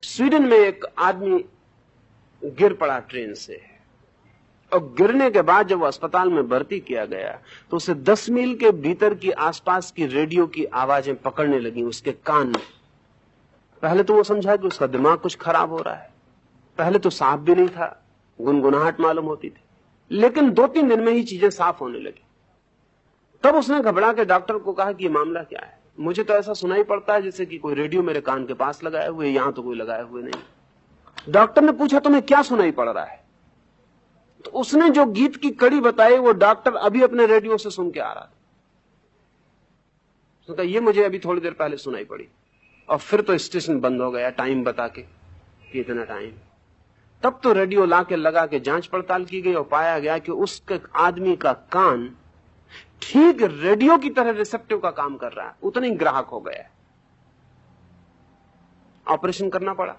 Sweden में एक आदमी गिर पड़ा ट्रेन से, और गिरने के बाद जब वो अस्पताल में भर्ती किया गया तो उसे 10 मील के भीतर की आसपास की रेडियो की आवाजें पकड़ने लगी उसके कान में। पहले तो वो समझा कि उसका दिमाग कुछ खराब हो रहा है, पहले तो साफ भी नहीं था, गुनगुनाहट मालूम होती थी, लेकिन 2-3 दिन में ही चीजें साफ होने लगी। तब उसने घबरा के डॉक्टर को कहा कि ये मामला क्या है, मुझे तो ऐसा सुनाई पड़ता है जैसे कि कोई रेडियो मेरे कान के पास लगाए हुए, यहां तो कोई लगाए हुए नहीं। डॉक्टर ने पूछा तुम्हें क्या सुनाई पड़ रहा है? तो उसने जो गीत की कड़ी बताई वो डॉक्टर अभी अपने रेडियो से सुन के आ रहा था। उसने कहा ये मुझे अभी थोड़ी देर पहले सुनाई पड़ी, और फिर तो स्टेशन बंद हो गया टाइम बता के कि इतना टाइम। तब तो रेडियो लाके लगा के जांच पड़ताल की गई और पाया गया कि उसके आदमी का कान ठीक रेडियो की तरह रिसेप्टिव का काम कर रहा है, उतना ही ग्राहक हो गया है। ऑपरेशन करना पड़ा,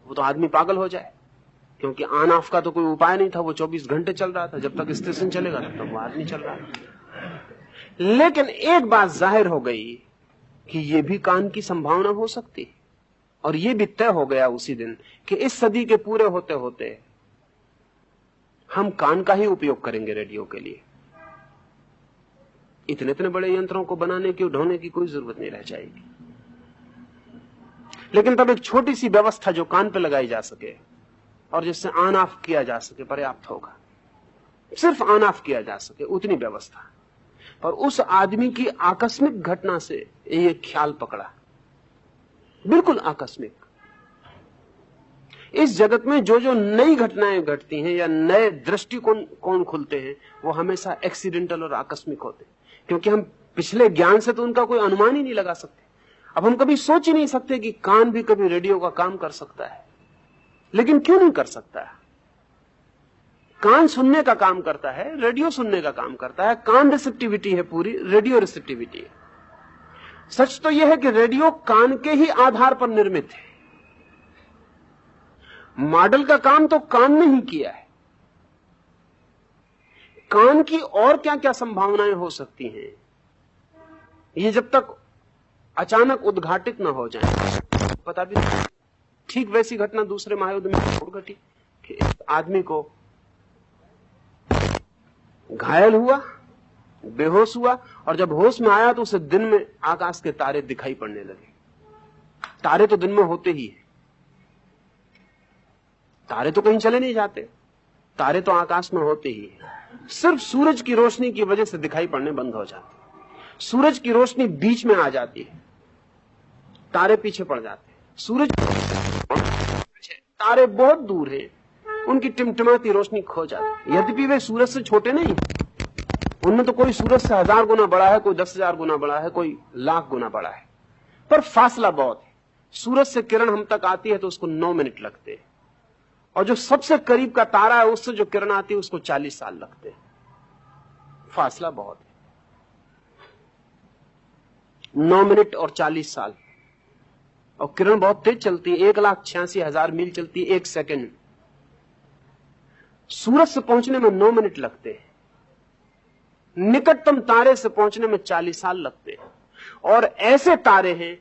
वो तो आदमी पागल हो जाए, क्योंकि ऑन ऑफ का तो कोई उपाय नहीं था, वो 24 घंटे चल रहा था, जब तक स्टेशन चलेगा तब तक वो आदमी चल रहा था। लेकिन एक बात जाहिर हो गई कि ये भी कान की संभावना हो सकती, और ये भी तय हो गया उसी दिन कि इस सदी के पूरे होते होते हम कान का ही उपयोग करेंगे रेडियो के लिए। इतने इतने बड़े यंत्रों को बनाने की ढोने की कोई जरूरत नहीं रह जाएगी। लेकिन तब एक छोटी सी व्यवस्था जो कान पे लगाई जा सके और जिससे ऑन ऑफ किया जा सके पर्याप्त होगा। सिर्फ ऑन ऑफ किया जा सके उतनी व्यवस्था। पर उस आदमी की आकस्मिक घटना से ये ख्याल पकड़ा, बिल्कुल आकस्मिक। इस जगत में जो जो नई घटनाएं घटती हैं या नए दृष्टिकोण खुलते हैं वो हमेशा एक्सीडेंटल और आकस्मिक होते हैं, क्योंकि हम पिछले ज्ञान से तो उनका कोई अनुमान ही नहीं लगा सकते। अब हम कभी सोच ही नहीं सकते कि कान भी कभी रेडियो का काम कर सकता है, लेकिन क्यों नहीं कर सकता है? कान सुनने का काम करता है, रेडियो सुनने का काम करता है। कान रिसेप्टिविटी है पूरी, रेडियो रिसेप्टिविटी है। सच तो यह है कि रेडियो कान के ही आधार पर निर्मित है। मॉडल का काम तो कान ने ही किया है। कान की और क्या क्या संभावनाएं हो सकती हैं, ये जब तक अचानक उद्घाटित न हो जाए पता भी नहीं। ठीक वैसी घटना दूसरे महायुद्ध में घटी कि आदमी को घायल हुआ, बेहोश हुआ, और जब होश में आया तो उसे दिन में आकाश के तारे दिखाई पड़ने लगे। तारे तो दिन में होते ही है, तारे तो कहीं चले नहीं जाते, तारे तो आकाश में होते ही है। सिर्फ सूरज की रोशनी की वजह से दिखाई पड़ने बंद हो जाते। सूरज की रोशनी बीच में आ जाती है, तारे पीछे पड़ जाते हैं। सूरज तारे बहुत दूर हैं, उनकी टिमटिमाती रोशनी खो जाती है। यद्यपि वे सूरज से छोटे नहीं, उनमें तो कोई सूरज से 1000 गुना बड़ा है, कोई 10,000 गुना बड़ा है, कोई 1,00,000 गुना बड़ा है, पर फासला बहुत है। सूरज से किरण हम तक आती है तो उसको 9 मिनट लगते हैं, और जो सबसे करीब का तारा है उससे जो किरण आती है उसको 40 साल लगते हैं। फासला बहुत है, 9 मिनट और 40 साल। और किरण बहुत तेज चलती है, 1,86,000 मील चलती है 1 सेकंड। सूरज से पहुंचने में 9 मिनट लगते हैं, निकटतम तारे से पहुंचने में 40 साल लगते हैं। और ऐसे तारे हैं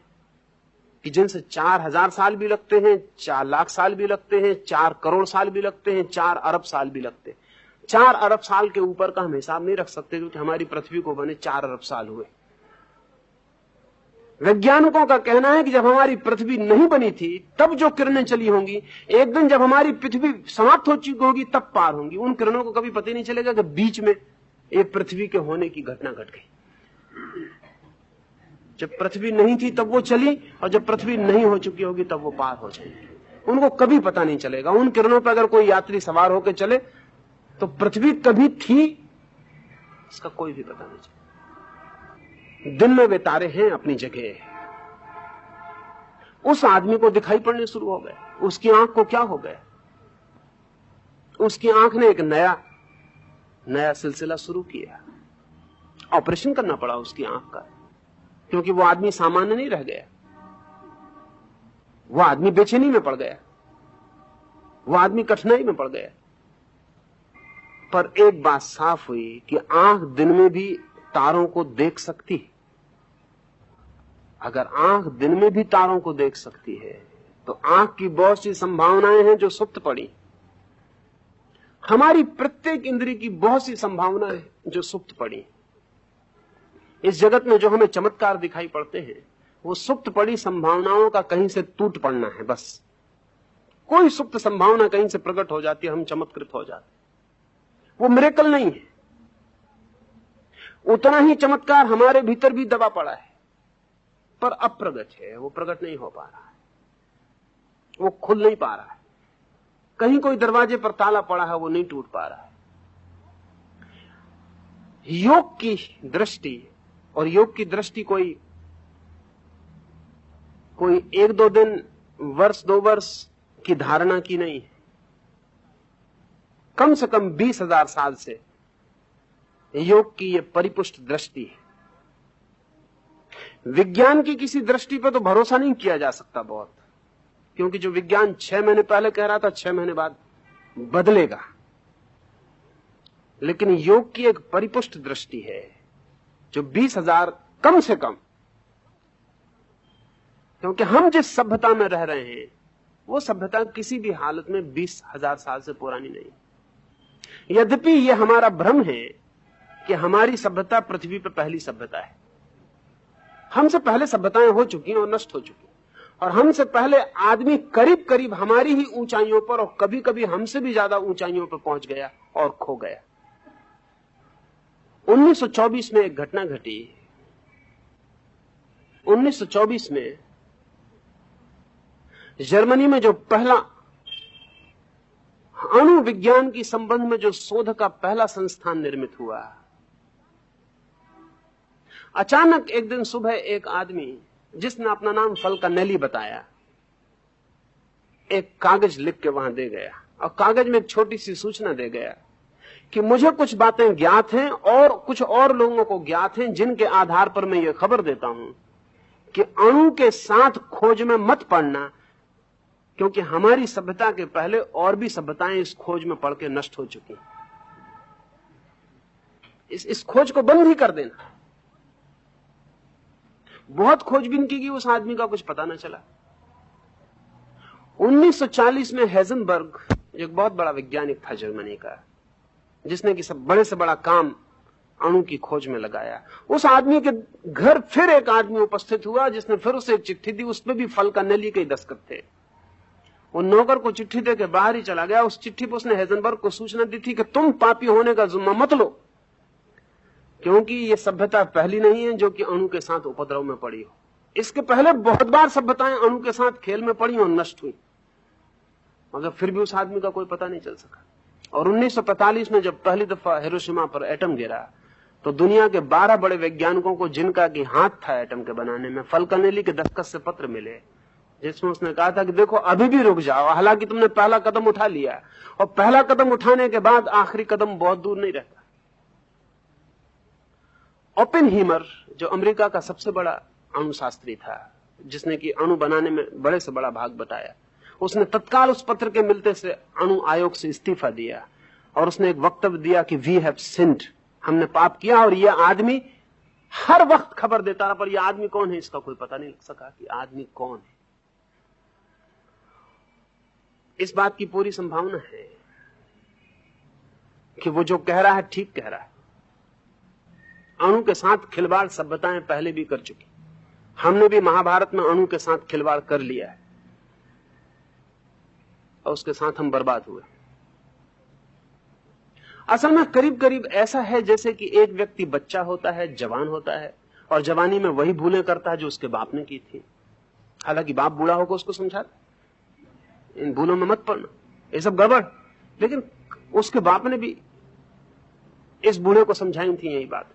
कि जिनसे 4,000 साल भी लगते हैं, 4 लाख साल भी लगते हैं, 4 करोड़ साल भी लगते हैं, 4 अरब साल भी लगते हैं। 4 अरब साल के ऊपर का हम हिसाब नहीं रख सकते, क्योंकि हमारी पृथ्वी को बने 4 अरब साल हुए। वैज्ञानिकों का कहना है कि जब हमारी पृथ्वी नहीं बनी थी तब जो किरणें चली होंगी, एक दिन जब हमारी पृथ्वी समाप्त हो चुकी होगी तब पार होंगी। उन किरणों को कभी पता ही नहीं चलेगा कि बीच में एक पृथ्वी के होने की घटना घट गई। जब पृथ्वी नहीं थी तब वो चली, और जब पृथ्वी नहीं हो चुकी होगी तब वो पार हो जाएगी। उनको कभी पता नहीं चलेगा। उन किरणों पर अगर कोई यात्री सवार होकर चले तो पृथ्वी कभी थी इसका कोई भी पता नहीं चलेगा। दिन में वे तारे हैं अपनी जगह। उस आदमी को दिखाई पड़ने शुरू हो गए। उसकी आंख को क्या हो गया? उसकी आंख ने एक नया सिलसिला शुरू किया। ऑपरेशन करना पड़ा उसकी आंख का, क्योंकि वो आदमी सामान्य नहीं रह गया। वो आदमी बेचैनी में पड़ गया, वो आदमी कठिनाई में पड़ गया। पर एक बात साफ हुई कि आंख दिन में भी तारों को देख सकती है। अगर आंख दिन में भी तारों को देख सकती है तो आंख की बहुत सी संभावनाएं हैं जो सुप्त पड़ी। हमारी प्रत्येक इंद्रिय की बहुत सी संभावनाएं हैं जो सुप्त पड़ी। इस जगत में जो हमें चमत्कार दिखाई पड़ते हैं वो सुप्त पड़ी संभावनाओं का कहीं से टूट पड़ना है। बस कोई सुप्त संभावना कहीं से प्रकट हो जाती है, हम चमत्कृत हो जाते। वो मिरेकल नहीं है। उतना ही चमत्कार हमारे भीतर भी दबा पड़ा है, पर अप्रगट है, वो प्रकट नहीं हो पा रहा है, वो खुल नहीं पा रहा है। कहीं कोई दरवाजे पर ताला पड़ा है, वो नहीं टूट पा रहा है। योग की दृष्टि, और योग की दृष्टि कोई 1-2 दिन, वर्ष 2 वर्ष की धारणा की नहीं है। कम से कम 20,000 साल से योग की यह परिपुष्ट दृष्टि है। विज्ञान की किसी दृष्टि पर तो भरोसा नहीं किया जा सकता बहुत, क्योंकि जो विज्ञान 6 महीने पहले कह रहा था 6 महीने बाद बदलेगा। लेकिन योग की एक परिपुष्ट दृष्टि है जो 20,000 कम से कम, क्योंकि हम जिस सभ्यता में रह रहे हैं वो सभ्यता किसी भी हालत में 20,000 साल से पुरानी नहीं। यद्यपि यह हमारा भ्रम है कि हमारी सभ्यता पृथ्वी पर पहली सभ्यता है। हमसे पहले सभ्यताएं हो चुकी हैं और नष्ट हो चुकी, और हमसे पहले आदमी करीब करीब हमारी ही ऊंचाइयों पर और कभी कभी हमसे भी ज्यादा ऊंचाइयों पर पहुंच गया और खो गया। 1924 में एक घटना घटी। 1924 में जर्मनी में जो पहला अणु विज्ञान की संबंध में जो शोध का पहला संस्थान निर्मित हुआ, अचानक एक दिन सुबह एक आदमी जिसने अपना नाम फल्कनेली बताया, एक कागज लिख के वहां दे गया, और कागज में एक छोटी सी सूचना दे गया कि मुझे कुछ बातें ज्ञात हैं और कुछ और लोगों को ज्ञात हैं, जिनके आधार पर मैं ये खबर देता हूं कि अणु के साथ खोज में मत पड़ना, क्योंकि हमारी सभ्यता के पहले और भी सभ्यताएं इस खोज में पड़ के नष्ट हो चुकी। इस खोज को बंद ही कर देना। बहुत खोजबीन की गई, उस आदमी का कुछ पता न चला। 1940 में हेजनबर्ग एक बहुत बड़ा वैज्ञानिक था जर्मनी का, जिसने कि सब बड़े से बड़ा काम अणु की खोज में लगाया। उस आदमी के घर फिर एक आदमी उपस्थित हुआ जिसने फिर उसे एक चिट्ठी दी, उसमें भी फल्कनेली के दस्तखत थे। वो नौकर को चिट्ठी दे के बाहर ही चला गया। उस चिट्ठी पर उसने हेजनबर्ग को सूचना दी थी कि तुम पापी होने का जिम्मा मत लो, क्योंकि ये सभ्यता पहली नहीं है जो कि अणु के साथ उपद्रव में पड़ी हो। इसके पहले बहुत बार सभ्यताएं अणु के साथ खेल में पड़ी और नष्ट हुई, मगर फिर भी उस आदमी का कोई पता नहीं चल सका। और 1945 में जब पहली दफा हिरोशिमा पर एटम गिरा, तो दुनिया के 12 बड़े वैज्ञानिकों को, जिनका कि हाथ था एटम के बनाने में, फल्कनेली के दस्तखत से पत्र मिले, जिसमें उसने कहा था कि देखो अभी भी रुक जाओ, हालांकि तुमने पहला कदम उठा लिया, और पहला कदम उठाने के बाद आखिरी कदम बहुत दूर नहीं रहता। ओपेनहीमर, जो अमेरिका का सबसे बड़ा अणुशास्त्री था, जिसने कि अणु बनाने में बड़े से बड़ा भाग बताया, उसने तत्काल उस पत्र के मिलते से अणु आयोग से इस्तीफा दिया, और उसने एक वक्तव्य दिया कि वी हैव सिन्ड, हमने पाप किया। और यह आदमी हर वक्त खबर देता रहा, पर यह आदमी कौन है इसका कोई पता नहीं लग सका कि आदमी कौन है। इस बात की पूरी संभावना है कि वो जो कह रहा है ठीक कह रहा है। अणु के साथ खिलवाड़ सभ्यताएं पहले भी कर चुकी। हमने भी महाभारत में अणु के साथ खिलवाड़ कर लिया है, और उसके साथ हम बर्बाद हुए। असल में करीब करीब ऐसा है जैसे कि एक व्यक्ति बच्चा होता है, जवान होता है, और जवानी में वही भूलें करता है जो उसके बाप ने की थी। हालांकि बाप बूढ़ा होकर उसको समझाता, इन भूलों में मत पड़ना, ये सब गड़बड़, लेकिन उसके बाप ने भी इस बूढ़े को समझाई थी यही बात।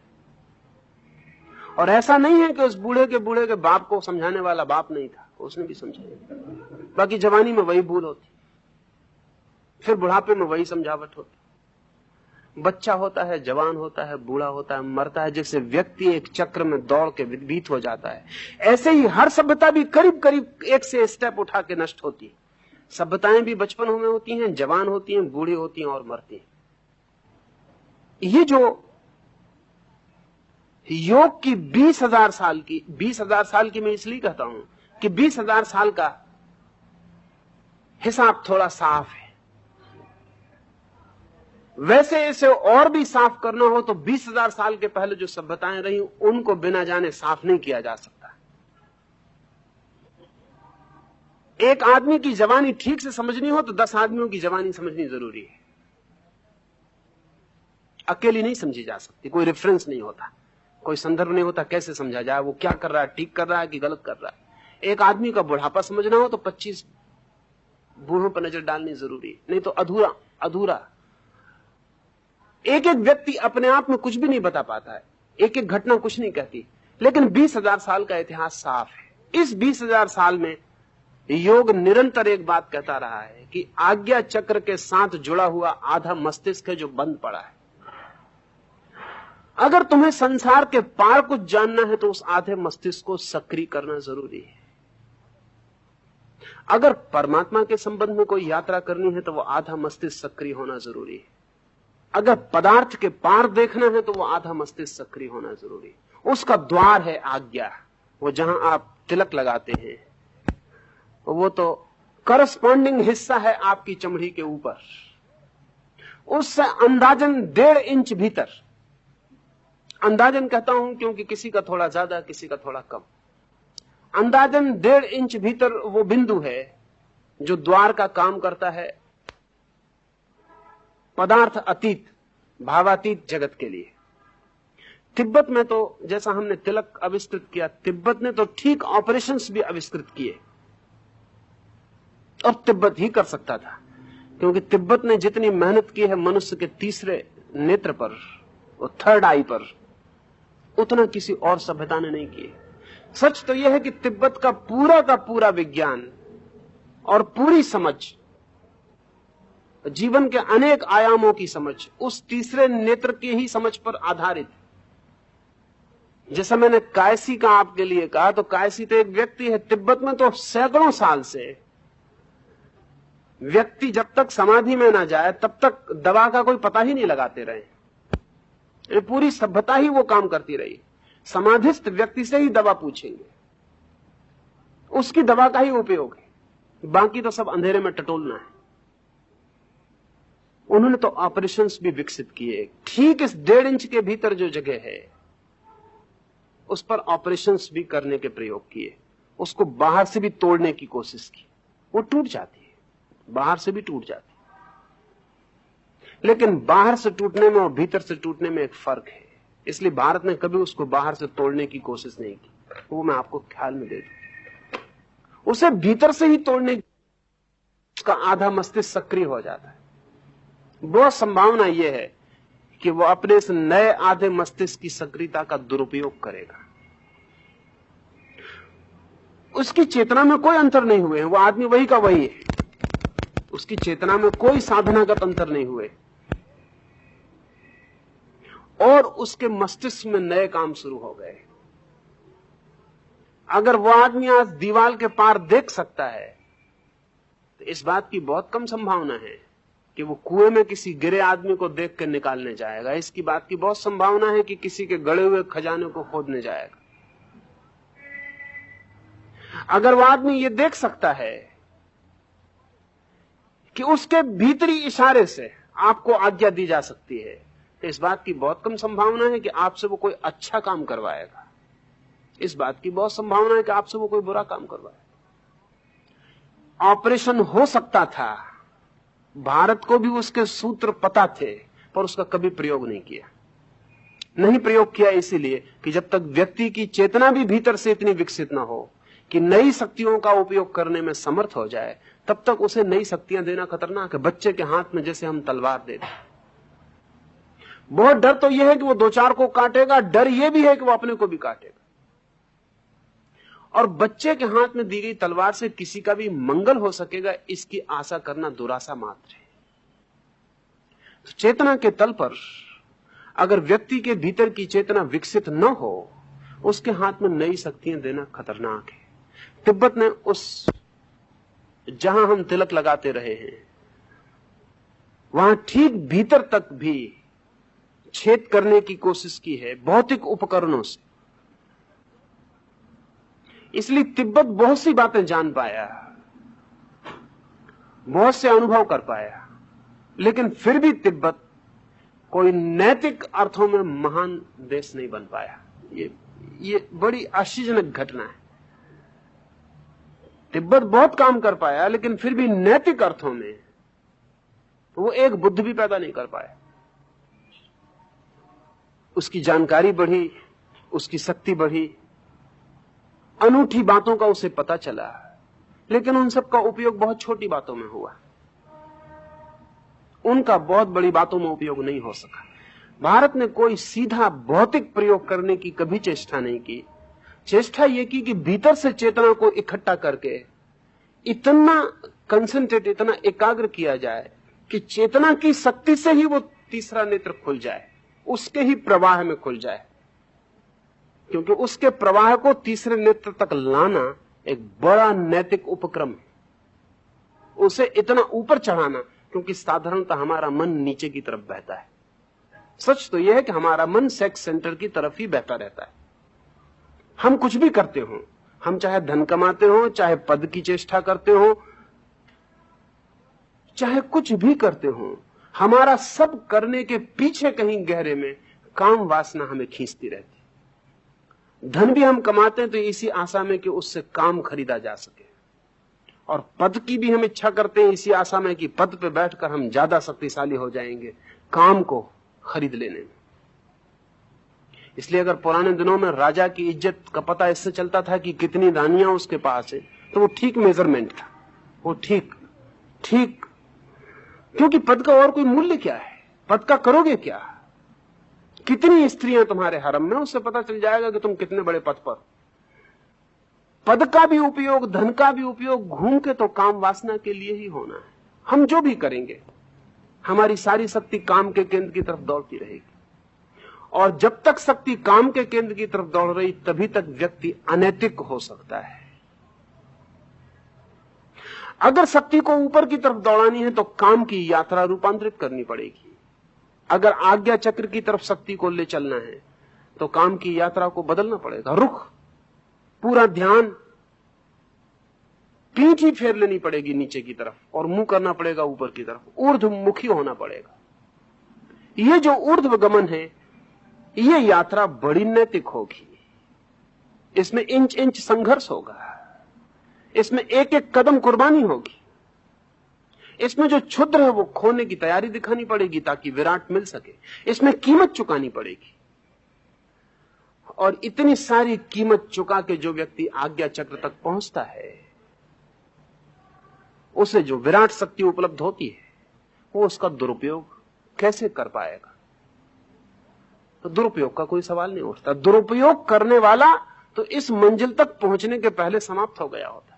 और ऐसा नहीं है कि उस बूढ़े के बाप को समझाने वाला बाप नहीं था, उसने भी समझाया। बाकी जवानी में वही भूल होती, फिर बुढ़ापे में वही समझावट होती। बच्चा होता है, जवान होता है, बूढ़ा होता है, मरता है, जैसे व्यक्ति एक चक्र में दौड़ के विभीत हो जाता है, ऐसे ही हर सभ्यता भी करीब करीब एक से स्टेप उठा के नष्ट होती है। सभ्यताएं भी बचपन में होती हैं, जवान होती हैं, बूढ़ी होती हैं और मरती हैं। ये जो योग की 20,000 साल की मैं इसलिए कहता हूं कि 20,000 साल का हिसाब थोड़ा साफ है। वैसे इसे और भी साफ करना हो तो 20,000 साल के पहले जो सभ्यताएं रही उनको बिना जाने साफ नहीं किया जा सकता। एक आदमी की जवानी ठीक से समझनी हो तो 10 आदमियों की जवानी समझनी जरूरी है। अकेली नहीं समझी जा सकती, कोई रेफरेंस नहीं होता, कोई संदर्भ नहीं होता, कैसे समझा जाए वो क्या कर रहा है, ठीक कर रहा है कि गलत कर रहा है। एक आदमी का बुढ़ापा समझना हो तो 25 बूढ़ों पर नजर डालनी जरूरी है, नहीं तो अधूरा अधूरा। एक एक व्यक्ति अपने आप में कुछ भी नहीं बता पाता है, एक एक घटना कुछ नहीं कहती, लेकिन 20,000 साल का इतिहास साफ है। इस 20,000 साल में योग निरंतर एक बात कहता रहा है कि आज्ञा चक्र के साथ जुड़ा हुआ आधा मस्तिष्क है जो बंद पड़ा है। अगर तुम्हें संसार के पार कुछ जानना है तो उस आधे मस्तिष्क को सक्रिय करना जरूरी है। अगर परमात्मा के संबंध में कोई यात्रा करनी है तो वो आधा मस्तिष्क सक्रिय होना जरूरी है। अगर पदार्थ के पार देखना है तो वो आधा मस्तिष्क सक्रिय होना जरूरी है। उसका द्वार है आज्ञा, वो जहां आप तिलक लगाते हैं वो तो करस्पॉन्डिंग हिस्सा है आपकी चमड़ी के ऊपर। उससे अंदाजन 1.5 इंच भीतर, अंदाजन कहता हूं क्योंकि किसी का थोड़ा ज्यादा किसी का थोड़ा कम, अंदाजन 1.5 इंच भीतर वो बिंदु है जो द्वार का काम करता है पदार्थ अतीत भावातीत जगत के लिए। तिब्बत में तो जैसा हमने तिलक आविष्कृत किया, तिब्बत ने तो ठीक ऑपरेशंस भी आविष्कृत किए, और तिब्बत ही कर सकता था क्योंकि तिब्बत ने जितनी मेहनत की है मनुष्य के तीसरे नेत्र पर, वो थर्ड आई पर, उतना किसी और सभ्यता ने नहीं किए। सच तो यह है कि तिब्बत का पूरा विज्ञान और पूरी समझ, जीवन के अनेक आयामों की समझ उस तीसरे नेत्र की ही समझ पर आधारित है। जैसा मैंने कायसी का आपके लिए कहा, तो कायसी तो एक व्यक्ति है। तिब्बत में तो सैकड़ों साल से व्यक्ति जब तक समाधि में ना जाए तब तक दवा का कोई पता ही नहीं लगाते रहे। ये पूरी सभ्यता ही वो काम करती रही। समाधिस्थ व्यक्ति से ही दवा पूछेंगे, उसकी दवा का ही उपयोग है, बाकी तो सब अंधेरे में टटोलना है। उन्होंने तो ऑपरेशंस भी विकसित किए। ठीक इस 1.5 इंच के भीतर जो जगह है उस पर ऑपरेशंस भी करने के प्रयोग किए। उसको बाहर से भी तोड़ने की कोशिश की, वो टूट जाती है, बाहर से भी टूट जाती है। लेकिन बाहर से टूटने में और भीतर से टूटने में एक फर्क है, इसलिए भारत ने कभी उसको बाहर से तोड़ने की कोशिश नहीं की। वो मैं आपको ख्याल में दे दूं, उसे भीतर से ही तोड़ने की, उसका आधा मस्तिष्क सक्रिय हो जाता है। बहुत संभावना यह है कि वो अपने इस नए आधे मस्तिष्क की सक्रियता का दुरुपयोग करेगा। उसकी चेतना में कोई अंतर नहीं हुए, वो आदमी वही का वही है, उसकी चेतना में कोई साधनागत अंतर नहीं हुए, और उसके मस्तिष्क में नए काम शुरू हो गए। अगर वो आदमी आज दीवार के पार देख सकता है तो इस बात की बहुत कम संभावना है कि वो कुएं में किसी गिरे आदमी को देख कर निकालने जाएगा। इसकी बात की बहुत संभावना है कि किसी के गड़े हुए खजाने को खोदने जाएगा। अगर वो आदमी ये देख सकता है कि उसके भीतरी इशारे से आपको आज्ञा दी जा सकती है, तो इस बात की बहुत कम संभावना है कि आपसे वो कोई अच्छा काम करवाएगा। इस बात की बहुत संभावना है कि आपसे वो कोई बुरा काम करवाएगा। ऑपरेशन हो सकता था, भारत को भी उसके सूत्र पता थे, पर उसका कभी प्रयोग नहीं किया। नहीं प्रयोग किया इसीलिए कि जब तक व्यक्ति की चेतना भी भीतर से इतनी विकसित ना हो कि नई शक्तियों का उपयोग करने में समर्थ हो जाए, तब तक उसे नई शक्तियां देना खतरनाक है। बच्चे के हाथ में जैसे हम तलवार दे दें, बहुत डर तो यह है कि वो 2-4 को काटेगा, डर यह भी है कि वो अपने को भी काटेगा। और बच्चे के हाथ में दी गई तलवार से किसी का भी मंगल हो सकेगा, इसकी आशा करना दुराशा मात्र है। तो चेतना के तल पर अगर व्यक्ति के भीतर की चेतना विकसित न हो, उसके हाथ में नई शक्तियां देना खतरनाक है। तिब्बत ने उस जहां हम तिलक लगाते रहे हैं वहां ठीक भीतर तक भी छेद करने की कोशिश की है भौतिक उपकरणों से। इसलिए तिब्बत बहुत सी बातें जान पाया बहुत से अनुभव कर पाया, लेकिन फिर भी तिब्बत कोई नैतिक अर्थों में महान देश नहीं बन पाया। ये बड़ी आश्चर्यजनक घटना है। तिब्बत बहुत काम कर पाया, लेकिन फिर भी नैतिक अर्थों में वो एक बुद्ध भी पैदा नहीं कर पाया। उसकी जानकारी बढ़ी, उसकी शक्ति बढ़ी, अनूठी बातों का उसे पता चला, लेकिन उन सब का उपयोग बहुत छोटी बातों में हुआ। उनका बहुत बड़ी बातों में उपयोग नहीं हो सका। भारत ने कोई सीधा भौतिक प्रयोग करने की कभी चेष्टा नहीं की। चेष्टा यह की कि भीतर से चेतना को इकट्ठा करके इतना कंसंट्रेट, इतना एकाग्र किया जाए कि चेतना की शक्ति से ही वो तीसरा नेत्र खुल जाए, उसके ही प्रवाह में खुल जाए। क्योंकि उसके प्रवाह को तीसरे नेत्र तक लाना एक बड़ा नैतिक उपक्रम है। उसे इतना ऊपर चढ़ाना, क्योंकि साधारणतः हमारा मन नीचे की तरफ बहता है। सच तो यह है कि हमारा मन सेक्स सेंटर की तरफ ही बहता रहता है। हम कुछ भी करते हो, हम चाहे धन कमाते हो, चाहे पद की चेष्टा करते हो, चाहे कुछ भी करते हो, हमारा सब करने के पीछे कहीं गहरे में काम वासना हमें खींचती रहती। धन भी हम कमाते हैं तो इसी आशा में कि उससे काम खरीदा जा सके, और पद की भी हम इच्छा करते हैं इसी आशा में कि पद पे बैठकर हम ज्यादा शक्तिशाली हो जाएंगे काम को खरीद लेने में। इसलिए अगर पुराने दिनों में राजा की इज्जत का पता इससे चलता था कि कितनी रानियां उसके पास है, तो वो ठीक मेजरमेंट था, वो ठीक। क्योंकि पद का और कोई मूल्य क्या है? पद का करोगे क्या? कितनी स्त्रियां तुम्हारे हरम में, उससे पता चल जाएगा कि तुम कितने बड़े पद पर। पद का भी उपयोग, धन का भी उपयोग घूम के तो काम वासना के लिए ही होना है। हम जो भी करेंगे, हमारी सारी शक्ति काम के केंद्र की तरफ दौड़ती रहेगी, और जब तक शक्ति काम के केंद्र की तरफ दौड़ रही, तभी तक व्यक्ति अनैतिक हो सकता है। अगर शक्ति को ऊपर की तरफ दौड़ानी है तो काम की यात्रा रूपांतरित करनी पड़ेगी। अगर आज्ञा चक्र की तरफ शक्ति को ले चलना है तो काम की यात्रा को बदलना पड़ेगा। रुख, पूरा ध्यान, पीठ ही फेर लेनी पड़ेगी नीचे की तरफ और मुंह करना पड़ेगा ऊपर की तरफ। ऊर्ध्वमुखी होना पड़ेगा। ये जो ऊर्ध्वगमन है, ये यात्रा बड़ी नैतिक होगी। इसमें इंच इंच संघर्ष होगा, इसमें एक एक कदम कुर्बानी होगी। इसमें जो क्षुद्र है वो खोने की तैयारी दिखानी पड़ेगी ताकि विराट मिल सके। इसमें कीमत चुकानी पड़ेगी, और इतनी सारी कीमत चुका के जो व्यक्ति आज्ञा चक्र तक पहुंचता है, उसे जो विराट शक्ति उपलब्ध होती है, वो उसका दुरुपयोग कैसे कर पाएगा? तो दुरुपयोग का कोई सवाल नहीं उठता। दुरुपयोग करने वाला तो इस मंजिल तक पहुंचने के पहले समाप्त हो गया होता।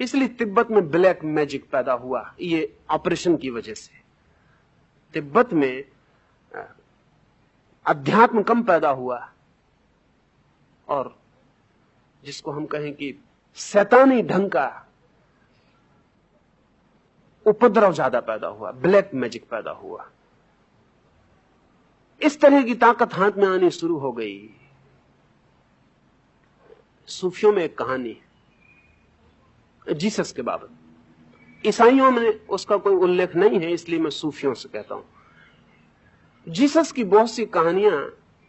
इसलिए तिब्बत में ब्लैक मैजिक पैदा हुआ, ये ऑपरेशन की वजह से। तिब्बत में अध्यात्म कम पैदा हुआ, और जिसको हम कहें कि शैतानी ढंग का उपद्रव ज्यादा पैदा हुआ, ब्लैक मैजिक पैदा हुआ। इस तरह की ताकत हाथ में आनी शुरू हो गई। सूफियों में एक कहानी जीसस के बाबत, ईसाइयों में उसका कोई उल्लेख नहीं है, इसलिए मैं सूफियों से कहता हूं। जीसस की बहुत सी कहानियां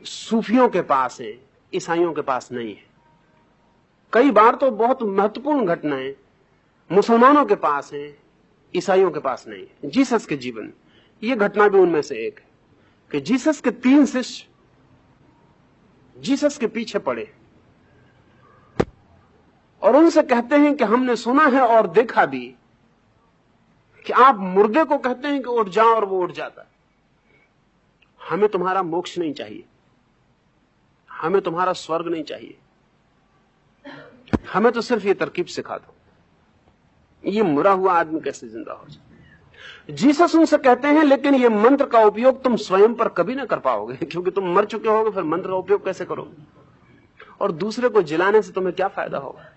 सूफियों के पास हैं, ईसाइयों के पास नहीं है। कई बार तो बहुत महत्वपूर्ण घटनाएं मुसलमानों के पास हैं, ईसाइयों के पास नहीं है। जीसस के जीवन, यह घटना भी उनमें से एक है कि जीसस के 3 शिष्य जीसस के पीछे पड़े और उनसे कहते हैं कि हमने सुना है और देखा भी कि आप मुर्दे को कहते हैं कि उठ जाओ और वो उठ जाता है। हमें तुम्हारा मोक्ष नहीं चाहिए, हमें तुम्हारा स्वर्ग नहीं चाहिए, हमें तो सिर्फ ये तरकीब सिखा दो, ये मुरा हुआ आदमी कैसे जिंदा हो जाए। जीसस उनसे कहते हैं लेकिन ये मंत्र का उपयोग तुम स्वयं पर कभी ना कर पाओगे, क्योंकि तुम मर चुके होगे, फिर मंत्र का उपयोग कैसे करोगे, और दूसरे को जिलाने से तुम्हें क्या फायदा होगा।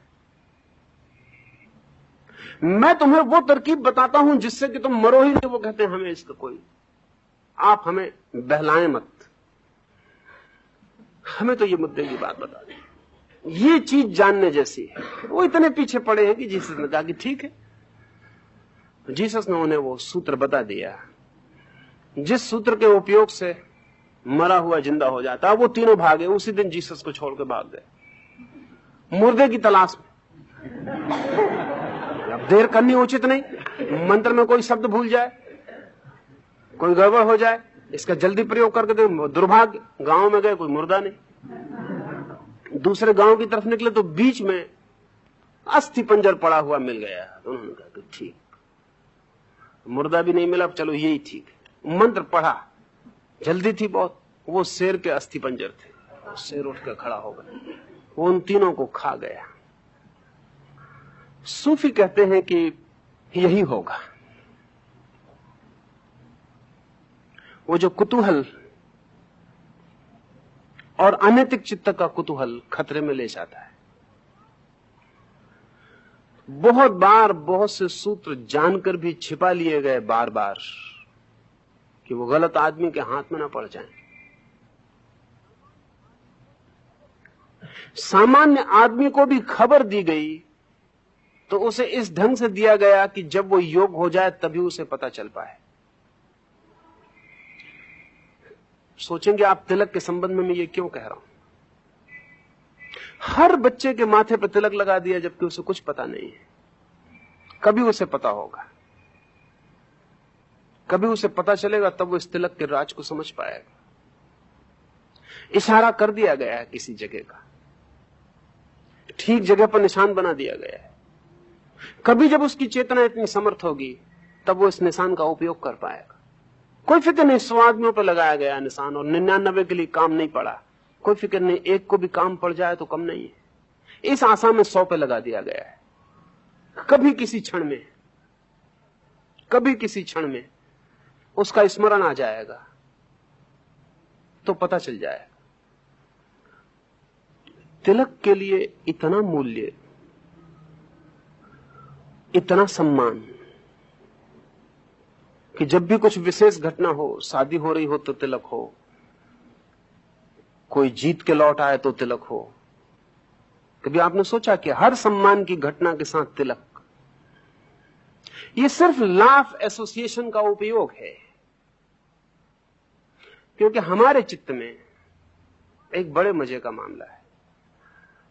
मैं तुम्हें वो तरकीब बताता हूं जिससे कि तुम मरो ही नहीं। वो कहते हैं हमें इसका कोई, आप हमें बहलाएं मत, हमें तो ये मुद्दे की बात बता दें, ये चीज जानने जैसी है। वो इतने पीछे पड़े हैं कि जीसस ने कहा कि ठीक है, जीसस ने उन्हें वो सूत्र बता दिया, जिस सूत्र के उपयोग से मरा हुआ जिंदा हो जाता। वो तीनों भागे, उसी दिन जीसस को छोड़ के भाग गए मुर्दे की तलाश में। अब देर करनी उचित नहीं, मंत्र में कोई शब्द भूल जाए, कोई गड़बड़ हो जाए, इसका जल्दी प्रयोग करके दे। दुर्भाग्य, गांव में गए, कोई मुर्दा नहीं। दूसरे गांव की तरफ निकले तो बीच में अस्थि पंजर पड़ा हुआ मिल गया। तो उन्होंने कहा कि ठीक, मुर्दा भी नहीं मिला, चलो यही ठीक है। मंत्र पढ़ा, जल्दी थी बहुत। वो शेर के अस्थि पंजर थे। शेर उठ कर खड़ा हो गया, वो उन तीनों को खा गया। सूफी कहते हैं कि यही होगा। वो जो कुतूहल और अनैतिक चित्त का कुतूहल खतरे में ले जाता है। बहुत बार बहुत से सूत्र जानकर भी छिपा लिए गए बार बार कि वो गलत आदमी के हाथ में ना पड़ जाएं। सामान्य आदमी को भी खबर दी गई तो उसे इस ढंग से दिया गया कि जब वो योग्य हो जाए तभी उसे पता चल पाए। सोचेंगे आप तिलक के संबंध में मैं ये क्यों कह रहा हूं। हर बच्चे के माथे पर तिलक लगा दिया जबकि उसे कुछ पता नहीं है। कभी उसे पता होगा, कभी उसे पता चलेगा, तब वो इस तिलक के राज को समझ पाएगा। इशारा कर दिया गया है किसी जगह का, ठीक जगह पर निशान बना दिया गया है। कभी जब उसकी चेतना इतनी समर्थ होगी तब वो इस निशान का उपयोग कर पाएगा। कोई फिक्र नहीं, 100 आदमियों पर लगाया गया निशान और 99 के लिए काम नहीं पड़ा। कोई फिक्र नहीं, एक को भी काम पड़ जाए तो कम नहीं है। इस आशा में 100 पे लगा दिया गया है। कभी किसी क्षण में, कभी किसी क्षण में उसका स्मरण आ जाएगा तो पता चल जाएगा। तिलक के लिए इतना मूल्य, इतना सम्मान कि जब भी कुछ विशेष घटना हो, शादी हो रही हो तो तिलक हो, कोई जीत के लौट आए तो तिलक हो। कभी आपने सोचा कि हर सम्मान की घटना के साथ तिलक? ये सिर्फ लॉ ऑफ एसोसिएशन का उपयोग है, क्योंकि हमारे चित्त में एक बड़े मजे का मामला है।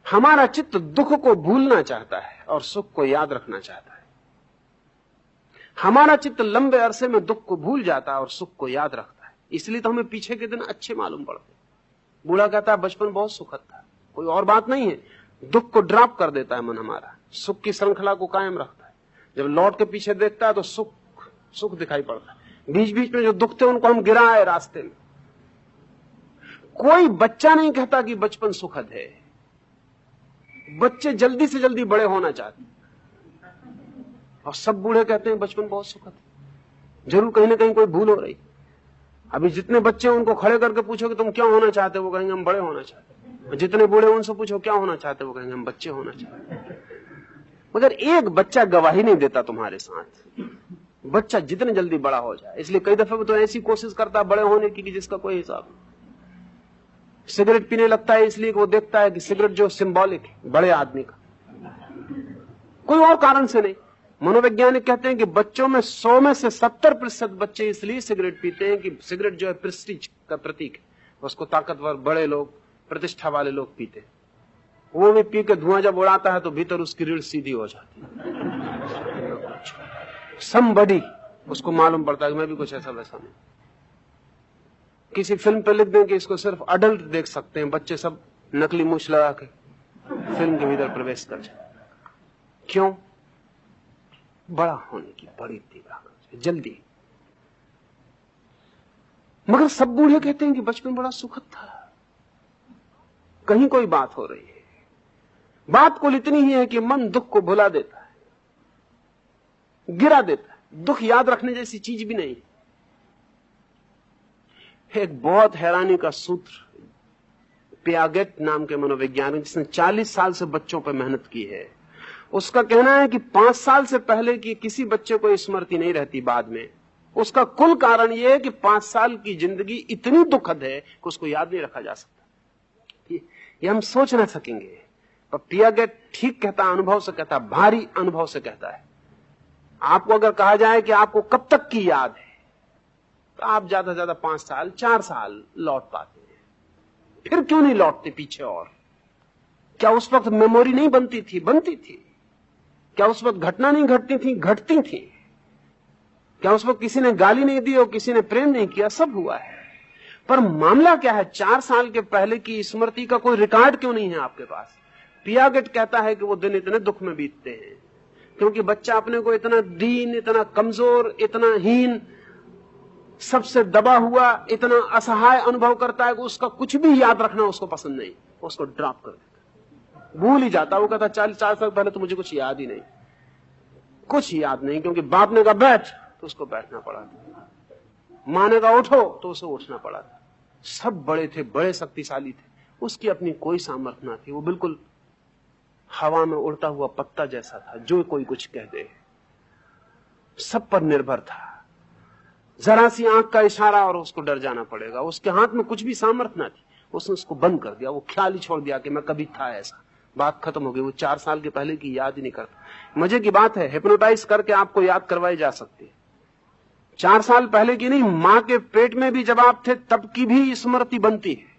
हमारा चित्त दुख को भूलना चाहता है और सुख को याद रखना चाहता है। हमारा चित्त लंबे अरसे में दुख को भूल जाता है और सुख को याद रखता है। इसलिए तो हमें पीछे के दिन अच्छे मालूम पड़ते। बूढ़ा कहता है बचपन बहुत सुखद था, कोई और बात नहीं है। दुख को ड्रॉप कर देता है मन हमारा, सुख की श्रृंखला को कायम रखता है। जब लौट के पीछे देखता है तो सुख दिखाई पड़ता है। बीच बीच में जो दुख थे उनको हम गिराए रास्ते में। कोई बच्चा नहीं कहता कि बचपन सुखद है। बच्चे जल्दी से जल्दी बड़े होना चाहते और सब बूढ़े कहते हैं बचपन बहुत सुखद है। जरूर कहीं ना कहीं कोई भूल हो रही। अभी जितने बच्चे उनको खड़े करके पूछो कि तुम क्या होना चाहते हो, वो कहेंगे हम बड़े होना चाहते हैं। जितने बूढ़े उनसे पूछो क्या होना चाहते हो, वो कहेंगे हम बच्चे होना चाहते हैं। मगर एक बच्चा गवाही नहीं देता तुम्हारे साथ। बच्चा जितने जल्दी बड़ा हो जाए, इसलिए कई दफे वो तो ऐसी कोशिश करता है बड़े होने की कि जिसका कोई हिसाब नहीं। सिगरेट पीने लगता है इसलिए कि वो देखता है कि सिगरेट जो सिंबॉलिक है बड़े आदमी का, कोई और कारण से नहीं। मनोवैज्ञानिक कहते हैं कि बच्चों में 100 में से 70% बच्चे इसलिए सिगरेट पीते हैं कि सिगरेट जो है प्रेस्टीज का प्रतीक है। उसको ताकतवर बड़े लोग, प्रतिष्ठा वाले लोग पीते हैं। वो भी पी के धुआं जब उड़ाता है तो भीतर उसकी रीढ़ सीधी हो जाती है। समबडी उसको मालूम पड़ता है कि मैं भी कुछ ऐसा वैसा नहीं। किसी फिल्म पे लिख दें कि इसको सिर्फ अडल्ट देख सकते हैं, बच्चे सब नकली मूछ लगा के फिल्म के भीतर प्रवेश कर जाए। क्यों? बड़ा होने की बड़ी तीव्र जल्दी। मगर सब बूढ़े कहते हैं कि बचपन बड़ा सुखद था। कहीं कोई बात हो रही है। बात कुल इतनी ही है कि मन दुख को भुला देता है, गिरा देता है। दुख याद रखने जैसी चीज भी नहीं। एक बहुत हैरानी का सूत्र पियागेट नाम के मनोवैज्ञानिक, जिसने 40 साल से बच्चों पर मेहनत की है, उसका कहना है कि 5 साल से पहले की किसी बच्चे को स्मृति नहीं रहती बाद में। उसका कुल कारण यह है कि 5 साल की जिंदगी इतनी दुखद है कि उसको याद नहीं रखा जा सकता। ये हम सोच ना सकेंगे। पर पियागेट ठीक कहता, अनुभव से कहता, भारी अनुभव से कहता है आपको अगर कहा जाए कि आपको कब तक की याद है, तो आप ज्यादा से ज्यादा 5 साल 4 साल लौट पाते हैं। फिर क्यों नहीं लौटते पीछे? और क्या उस वक्त मेमोरी नहीं बनती थी? बनती थी। क्या उस वक्त घटना नहीं घटती थी? घटती थी। क्या उस वक्त किसी ने गाली नहीं दी और किसी ने प्रेम नहीं किया? सब हुआ है। पर मामला क्या है? 4 साल के पहले की स्मृति का कोई रिकॉर्ड क्यों नहीं है आपके पास? पियागेट कहता है कि वो दिन इतने दुख में बीतते हैं क्योंकि बच्चा अपने को इतना दीन, इतना कमजोर, इतना हीन, सबसे दबा हुआ, इतना असहाय अनुभव करता है कि उसका कुछ भी याद रखना उसको पसंद नहीं, उसको ड्रॉप कर देता, भूल ही जाता। वो कहता 4 साल पहले तो मुझे कुछ याद ही नहीं, कुछ याद नहीं, क्योंकि बाप ने कहा बैठ तो उसको बैठना पड़ा था, माँ ने कहा उठो तो उसे उठना पड़ा था। सब बड़े थे, बड़े शक्तिशाली थे, उसकी अपनी कोई सामर्थ्य ना थी। वो बिल्कुल हवा में उड़ता हुआ पत्ता जैसा था, जो कोई कुछ कह दे सब पर निर्भर था। जरा सी आंख का इशारा और उसको डर जाना पड़ेगा। उसके हाथ में कुछ भी सामर्थ्य ना थी, उसने उसको बंद कर दिया। वो ख्याल ही छोड़ दिया कि मैं कभी था ऐसा, बात खत्म हो गई। वो 4 साल के पहले की याद ही नहीं करता। मजे की बात है, हिप्नोटाइज करके आपको याद करवाई जा सकती है। 4 साल पहले की नहीं, मां के पेट में भी जब आप थे तब की भी स्मृति बनती है।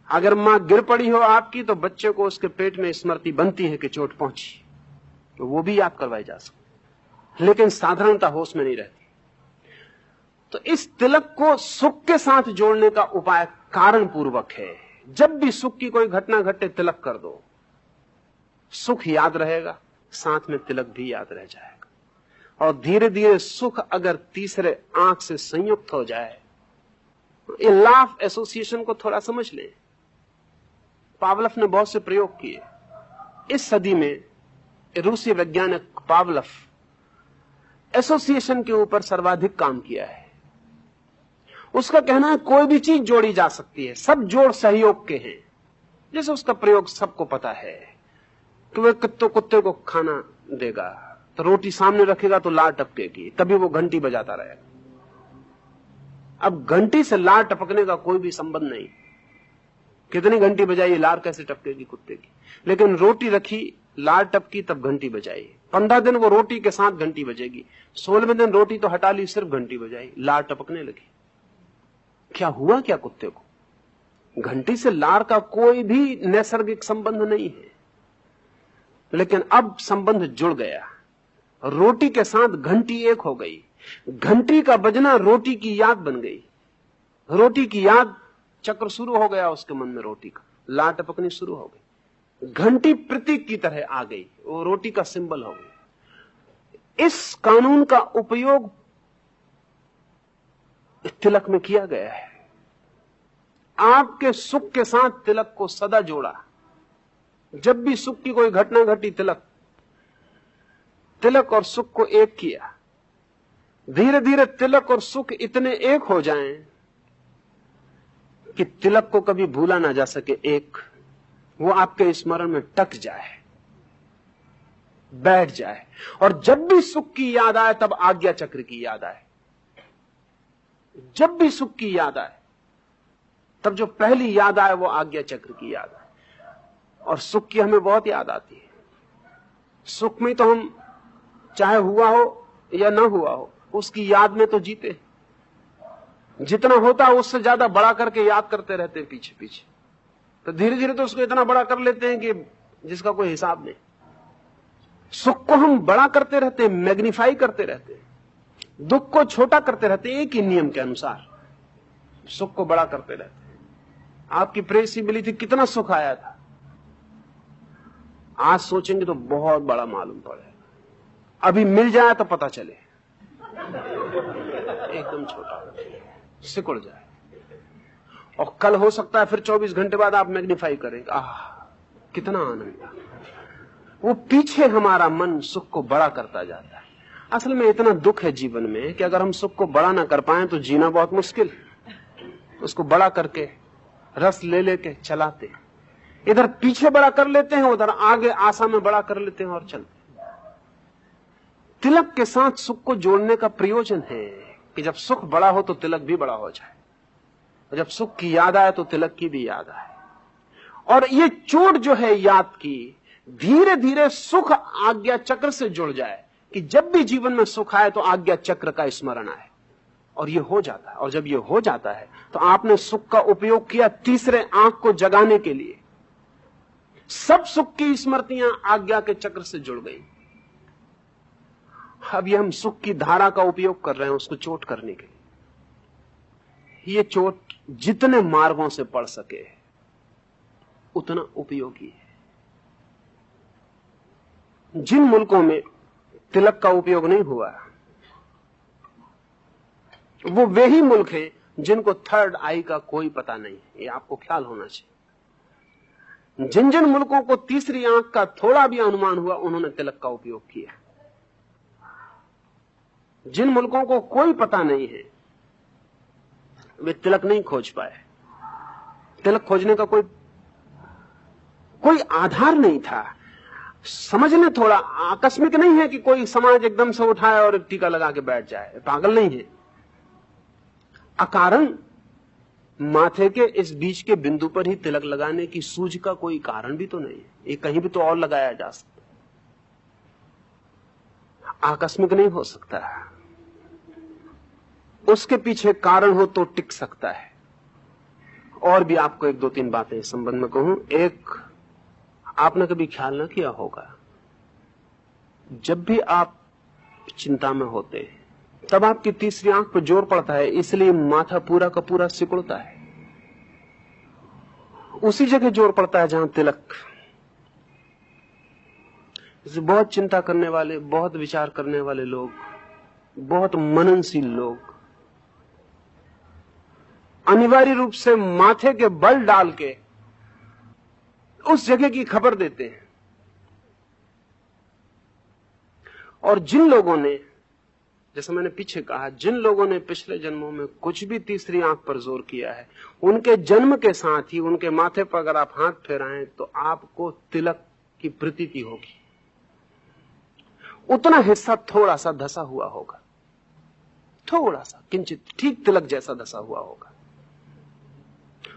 अगर मां गिर पड़ी हो आपकी तो बच्चे को उसके पेट में स्मृति बनती है कि चोट पहुंची, तो वो भी याद करवाई जा सकती, लेकिन साधारणता होश में नहीं रहती। तो इस तिलक को सुख के साथ जोड़ने का उपाय कारण पूर्वक है। जब भी सुख की कोई घटना घटे तिलक कर दो, सुख याद रहेगा, साथ में तिलक भी याद रह जाएगा। और धीरे धीरे सुख अगर तीसरे आंख से संयुक्त हो जाए, ये लॉ ऑफ एसोसिएशन को थोड़ा समझ लें। पावलव ने बहुत से प्रयोग किए। इस सदी में रूसी वैज्ञानिक पावलव एसोसिएशन के ऊपर सर्वाधिक काम किया है। उसका कहना है कोई भी चीज जोड़ी जा सकती है, सब जोड़ सहयोग के हैं। जैसे उसका प्रयोग सबको पता है कि वह कुत्ते को खाना देगा तो रोटी सामने रखेगा तो लार टपकेगी, तभी वो घंटी बजाता रहेगा। अब घंटी से लार टपकने का कोई भी संबंध नहीं, कितनी घंटी बजाई लार कैसे टपकेगी कुत्ते की। लेकिन रोटी रखी, लार टपकी, तब घंटी बजाई। 15 दिन वो रोटी के साथ घंटी बजेगी, 16वें दिन रोटी तो हटा ली, सिर्फ घंटी बजाई, लार टपकने लगी। क्या हुआ क्या कुत्ते को? घंटी से लार का कोई भी नैसर्गिक संबंध नहीं है, लेकिन अब संबंध जुड़ गया। रोटी के साथ घंटी एक हो गई, घंटी का बजना रोटी की याद बन गई, रोटी की याद चक्र शुरू हो गया उसके मन में, रोटी का लार टपकनी शुरू हो गई, घंटी प्रतीक की तरह आ गई, वो रोटी का सिंबल हो गई। इस कानून का उपयोग तिलक में किया गया है। आपके सुख के साथ तिलक को सदा जोड़ा। जब भी सुख की कोई घटना घटी, तिलक और सुख को एक किया। धीरे धीरे तिलक और सुख इतने एक हो जाएं कि तिलक को कभी भूला ना जा सके। एक वो आपके स्मरण में टक जाए, बैठ जाए, और जब भी सुख की याद आए तब आज्ञा चक्र की याद आए। जब भी सुख की याद आए तब जो पहली याद आए वो आज्ञा चक्र की याद आए। और सुख की हमें बहुत याद आती है। सुख में तो हम चाहे हुआ हो या ना हुआ हो, उसकी याद में तो जीते। जितना होता है उससे ज्यादा बड़ा करके याद करते रहते हैं पीछे पीछे, तो धीरे धीरे तो उसको इतना बड़ा कर लेते हैं कि जिसका कोई हिसाब नहीं। सुख को हम बड़ा करते रहते हैं, मैग्नीफाई करते रहते हैं, दुख को छोटा करते रहते हैं। एक ही नियम के अनुसार सुख को बड़ा करते रहते हैं। आपकी प्रेसी मिली थी, कितना सुख आया था, आज सोचेंगे तो बहुत बड़ा मालूम पड़ेगा। अभी मिल जाए तो पता चले एकदम छोटा, सिकुड़ जाए। और कल हो सकता है फिर 24 घंटे बाद आप मैग्नीफाई करेंगे, आह कितना आनंद। वो पीछे हमारा मन सुख को बड़ा करता जाता है। असल में इतना दुख है जीवन में कि अगर हम सुख को बड़ा ना कर पाए तो जीना बहुत मुश्किल। उसको बड़ा करके रस ले लेके चलाते, इधर पीछे बड़ा कर लेते हैं, उधर आगे आशा में बड़ा कर लेते हैं और चलते। तिलक के साथ सुख को जोड़ने का प्रयोजन है कि जब सुख बड़ा हो तो तिलक भी बड़ा हो जाए, और जब सुख की याद आए तो तिलक की भी याद आए। और ये चोट जो है याद की, धीरे धीरे सुख आज्ञा चक्र से जुड़ जाए। कि जब भी जीवन में सुख आए तो आज्ञा चक्र का स्मरण आए, और ये हो जाता है। और जब ये हो जाता है तो आपने सुख का उपयोग किया तीसरे आंख को जगाने के लिए। सब सुख की स्मृतियां आज्ञा के चक्र से जुड़ गई। अब ये हम सुख की धारा का उपयोग कर रहे हैं उसको चोट करने के लिए। ये चोट जितने मार्गों से पड़ सके उतना उपयोगी है। जिन मुल्कों में तिलक का उपयोग नहीं हुआ वो वे ही मुल्क हैं जिनको थर्ड आई का कोई पता नहीं है। ये आपको ख्याल होना चाहिए। जिन जिन मुल्कों को तीसरी आंख का थोड़ा भी अनुमान हुआ उन्होंने तिलक का उपयोग किया। जिन मुल्कों को कोई पता नहीं है वे तिलक नहीं खोज पाए। तिलक खोजने का कोई आधार नहीं था। समझने थोड़ा आकस्मिक नहीं है कि कोई समाज एकदम से उठाए और एक टीका लगा के बैठ जाए, पागल नहीं है। अकारण माथे के इस बीच के बिंदु पर ही तिलक लगाने की सूझ का कोई कारण भी तो नहीं है। ये कहीं भी तो और लगाया जा सकता, आकस्मिक नहीं हो सकता। उसके पीछे कारण हो तो टिक सकता है। और भी आपको एक दो तीन बातें इस संबंध में कहूं। एक, आपने कभी ख्याल ना किया होगा, जब भी आप चिंता में होते हैं तब आपकी तीसरी आंख पर जोर पड़ता है, इसलिए माथा पूरा का पूरा सिकुड़ता है। उसी जगह जोर पड़ता है जहां तिलक। बहुत चिंता करने वाले, बहुत विचार करने वाले लोग, बहुत मननशील लोग अनिवार्य रूप से माथे के बल डाल के उस जगह की खबर देते हैं। और जिन लोगों ने, जैसे मैंने पीछे कहा, जिन लोगों ने पिछले जन्मों में कुछ भी तीसरी आंख पर जोर किया है, उनके जन्म के साथ ही उनके माथे पर अगर आप हाथ फेराएं तो आपको तिलक की प्रतीति होगी। उतना हिस्सा थोड़ा सा धसा हुआ होगा, थोड़ा सा किंचित, ठीक तिलक जैसा धसा हुआ होगा।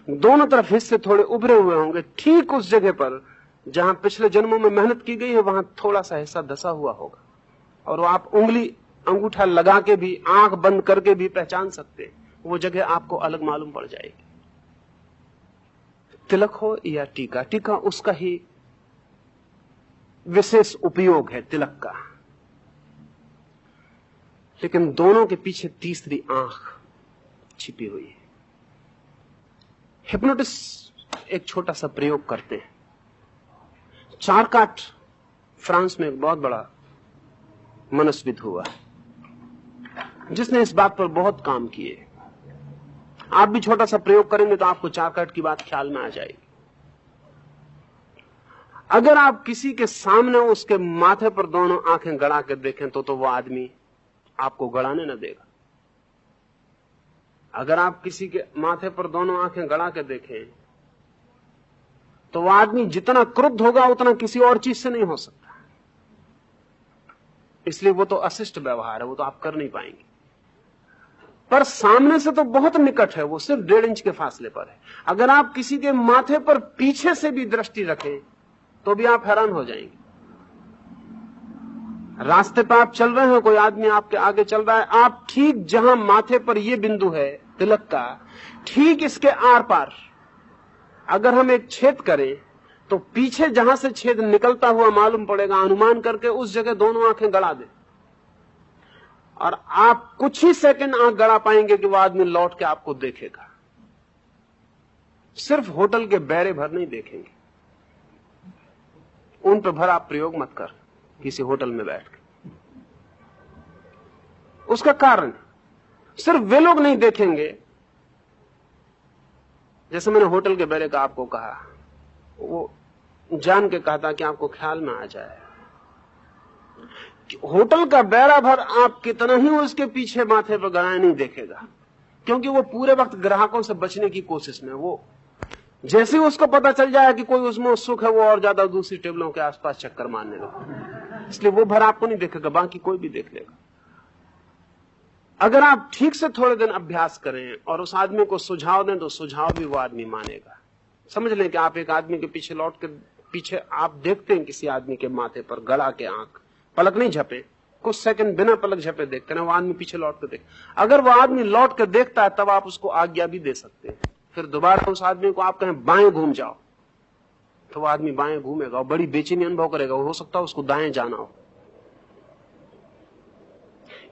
दोनों तरफ हिस्से थोड़े उभरे हुए होंगे, ठीक उस जगह पर जहां पिछले जन्मों में मेहनत की गई है वहां थोड़ा सा हिस्सा धसा हुआ होगा। और आप उंगली, अंगूठा लगा के भी, आंख बंद करके भी पहचान सकते हैं। वो जगह आपको अलग मालूम पड़ जाएगी। तिलक हो या टीका, टीका उसका ही विशेष उपयोग है तिलक का। लेकिन दोनों के पीछे तीसरी आंख छिपी हुई है। हिप्नोटिस्ट एक छोटा सा प्रयोग करते हैं। चारकाट फ्रांस में एक बहुत बड़ा मनस्विद हुआ जिसने इस बात पर बहुत काम किए। आप भी छोटा सा प्रयोग करेंगे तो आपको चारकाट की बात ख्याल में आ जाएगी। अगर आप किसी के सामने उसके माथे पर दोनों आंखें गड़ा के देखें तो वो आदमी आपको गड़ाने न देगा। अगर आप किसी के माथे पर दोनों आंखें गड़ा के देखें तो वह आदमी जितना क्रुद्ध होगा उतना किसी और चीज से नहीं हो सकता। इसलिए वो तो अशिष्ट व्यवहार है, वो तो आप कर नहीं पाएंगे। पर सामने से तो बहुत निकट है, वो सिर्फ 1.5 इंच के फासले पर है। अगर आप किसी के माथे पर पीछे से भी दृष्टि रखें तो भी आप हैरान हो जाएंगे। रास्ते पर आप चल रहे हैं, कोई आदमी आपके आगे चल रहा है, आप ठीक जहां माथे पर यह बिंदु है तिलक का, ठीक इसके आर पार अगर हम एक छेद करें तो पीछे जहां से छेद निकलता हुआ मालूम पड़ेगा। अनुमान करके उस जगह दोनों आंखें गड़ा दें और आप कुछ ही सेकंड आंख गड़ा पाएंगे कि वह आदमी लौट के आपको देखेगा। सिर्फ होटल के बैरे भर नहीं देखेंगे, उन पर भर आप प्रयोग मत कर किसी होटल में बैठ के। उसका कारण सिर्फ वे लोग नहीं देखेंगे, जैसे मैंने होटल के बैरे का आपको कहा, वो जान के कहा था कि आपको ख्याल में आ जाए। होटल का बैरा भर आप कितना ही उसके पीछे माथे पर गड़ाए नहीं देखेगा, क्योंकि वो पूरे वक्त ग्राहकों से बचने की कोशिश में, वो जैसे ही उसको पता चल जाए कि कोई उसमें उत्सुक है वो और ज्यादा दूसरी टेबलों के आसपास चक्कर मारने लगा। इसलिए वो भर आपको नहीं देखेगा, बाकी कोई भी देख लेगा। अगर आप ठीक से थोड़े दिन अभ्यास करें और उस आदमी को सुझाव दें तो सुझाव भी वो आदमी मानेगा। समझ लें कि आप एक आदमी के पीछे लौट के, पीछे आप देखते हैं किसी आदमी के माथे पर गड़ा के आंख, पलक नहीं झपे, कुछ सेकंड बिना पलक झपे देखते ना, वो आदमी पीछे लौट कर देख, अगर वो आदमी लौट कर देखता है तब आप उसको आज्ञा भी दे सकते हैं। फिर दोबारा उस आदमी को आप कहें बाएं घूम जाओ, तो वो आदमी बाएं घूमेगा और बड़ी बेचैनी अनुभव करेगा, हो सकता है उसको दाएं जाना हो।